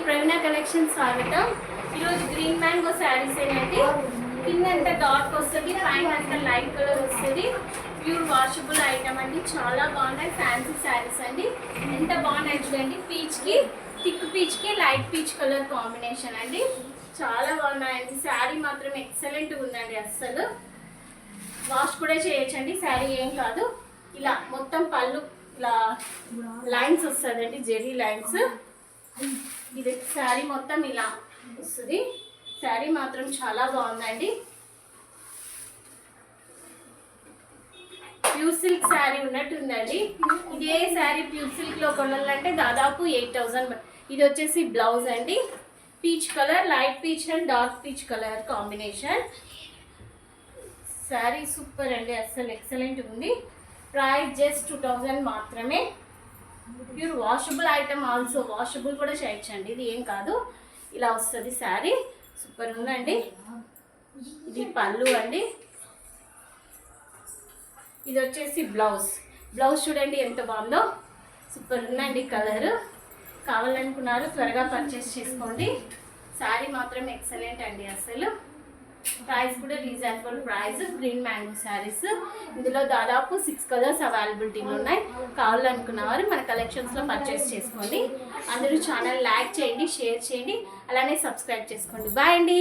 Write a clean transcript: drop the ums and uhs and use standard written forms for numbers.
ప్రవీణ collection స్వాగతం. ఈరోజు green mango saris ఏంటంటే కింద అంతా డార్క్ వస్తుంది, పైన అంతా లైట్ కలర్ వస్తుంది. ప్యూర్ వాషబుల్ ఐటమ్ అండి, చాలా బాగున్నాయి. ఫ్యాన్సీ శారీస్ అండి, ఎంత బాగున్నాయి చూడండి. పీచ్కి థిక్ పీచ్కి లైట్ పీచ్ కలర్ కాంబినేషన్ అండి, చాలా బాగున్నాయండి. శారీ మాత్రం ఎక్సలెంట్గా ఉందండి, అస్సలు వాష్ కూడా చేయొచ్చండి. శారీ ఏం కాదు. ఇలా మొత్తం పళ్ళు ఇలా లైన్స్ వస్తుందండి, జెరీ లైన్స్. ఇది శారీ మొత్తం ఇలా వస్తుంది. శారీ మాత్రం చాలా బాగుందండి. ప్యూర్ సిల్క్ శారీ ఉన్నట్టుందండి. ఇదే శారీ ప్యూర్ సిల్క్లో కొనాలంటే దాదాపు 8000. ఇది వచ్చేసి బ్లౌజ్ అండి, peach colour, light peach and dark peach colour combination. Sari super అండి, అస్సలు ఎక్సలెంట్ ఉంది. ప్రైస్ జస్ట్ 2000 మాత్రమే. Pure washable item, also washable కూడా చేయొచ్చండి, ఇది ఏం కాదు. ఇలా వస్తుంది శారీ, సూపర్ ఉందండి. ఇది పళ్ళు అండి, ఇది వచ్చేసి బ్లౌజ్. బ్లౌజ్ చూడండి ఎంత బాగుందో, సూపర్ ఉందండి. కలర్ కావాలనుకున్నారు త్వరగా పర్చేస్ చేసుకోండి. శారీ మాత్రం ఎక్సలెంట్ అండి, అసలు ప్రైస్ కూడా reasonable price. Green mango saris, ఇందులో దాదాపు 6 కలర్స్ అవైలబిలిటీలో ఉన్నాయి. కావాలనుకున్న వారు మన కలెక్షన్స్లో పర్చేస్ చేసుకోండి. అందరూ ఛానల్ లైక్ చేయండి, షేర్ చేయండి, అలానే సబ్స్క్రైబ్ చేసుకోండి. బాయ్ అండి.